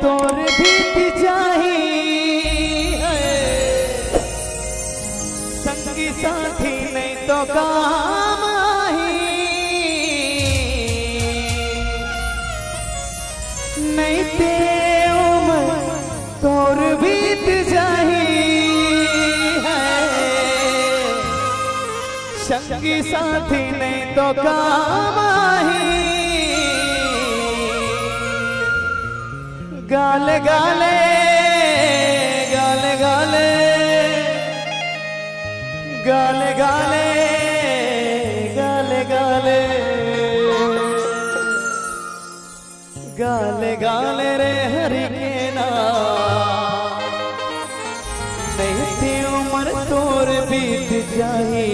तोर बीत जाही संगी साथी नहीं तो काम आही नहीं ते उम्र तोर बीत जाही संगी साथी नहीं तो काम आही गाले गाले गाले गाले गाले गाले गाले गाले गाले गाले रे हरि के नाम नहीं थी उम्र तोर बीत जाही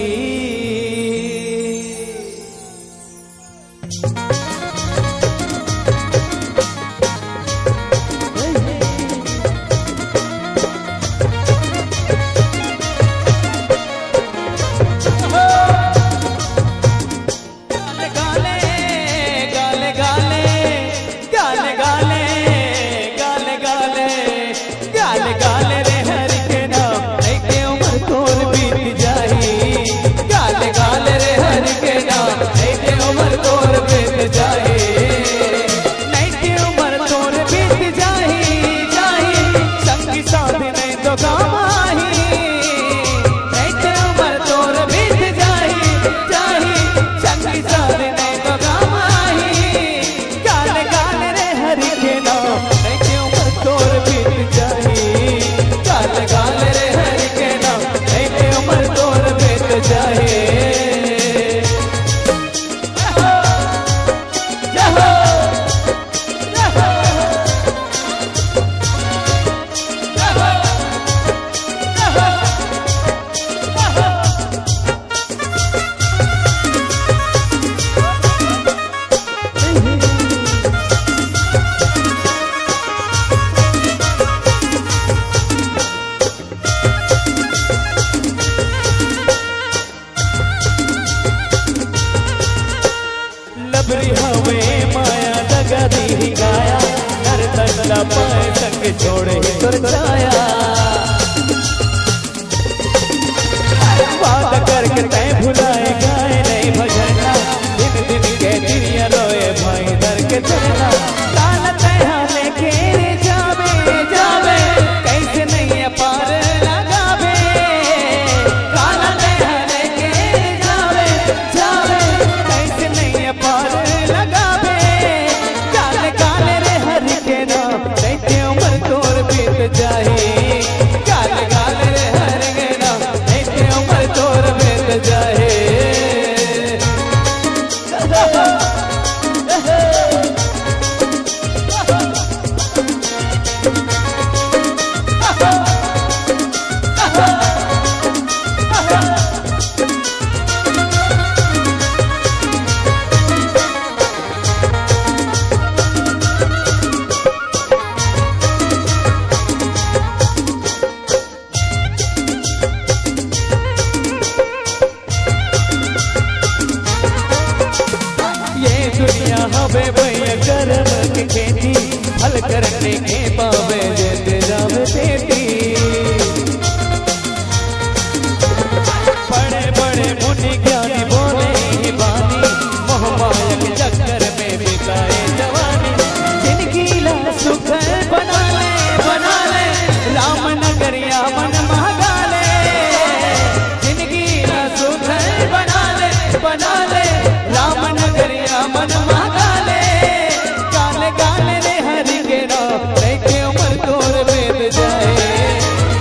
पाए संग छोड़े तुर जाया बात करके तय भुलाए गाए नहीं भजना दिन दिन के दिनिया रोए भाई दर के चलना काल तया लेके जावे जावे कैसे नहीं पार लगावे काल तया लेके जावे जावे कैसे नहीं पार लगावे काले काले रे हरि के नाम नहीं उम्र तोर बीत जाही काले काले रे हरि के नाम नहीं उम्र तोर बीत जाही दुनिया हवे भैया कर्म की खेती हल करने के पावे जेते जावे तेती बड़े बड़े मुनि ज्ञानी बोले ही बानी मोह माया के चक्कर में बिकाए जवानी जिनकी ला सुख बना ले राम नगरिया मन महागाले जिनकी ला सुख बना ले राम नगरिया मन महागाले काले काले रे हरि के नाम नहीं के उम्र तोर बीत जाए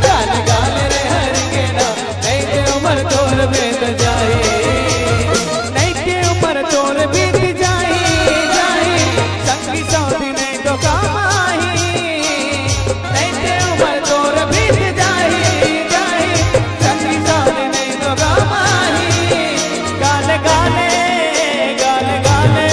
काले काले रे हरि के नाम नहीं के उम्र तोर बीत जाए नहीं के उम्र तोर बीत जाए जाए संगी साथी नहीं तो काम आही नहीं के उम्र तोर बीत जाए जाए संगी साथी नहीं तो काम आही गाले गाले गाले गाले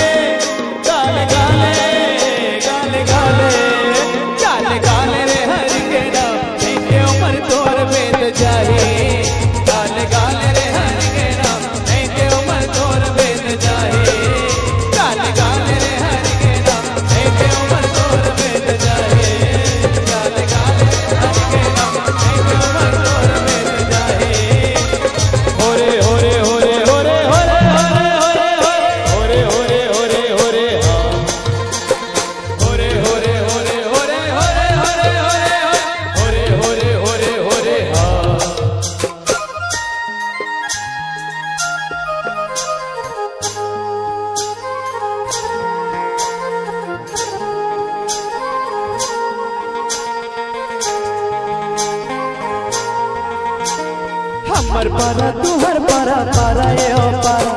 पारा तुहर पारा पारा ये हो पारा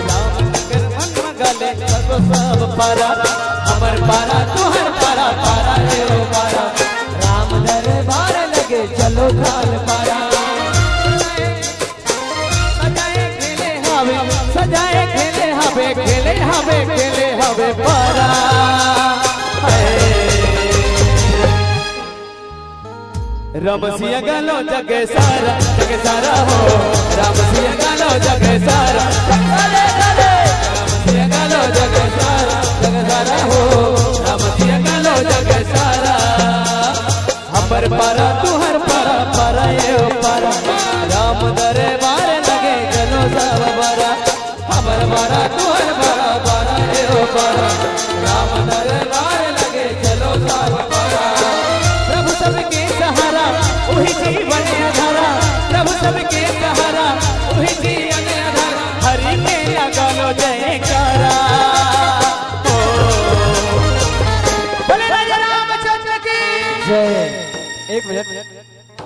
राम नगर मन मगले सब सब पारा हमर पारा तुहर पारा पारा ये हो पारा राम दरबार लगे चलो थाल पारा सजाए खेले हवे पारा रमसिया गालो जगे सारा हो रमसिया गालो जगे सारा रमसिया गालो जगे सारा हो रमसिया गालो जगे सारा हमर पारा तुहर पारा पारा ये हो पारा राम दरबार लगे चलो सब पारा हमर पारा तुहर पारा पारा ये हो पारा राम दरबार लगे चलो सब पारा प्रभु सबके सहारा वही जीवन आधारा प्रभु सबके सहारा वही जीवन आधारा हरि के लगालो जयकारा बोले राजा रामचंद्र की जय। एक मिनट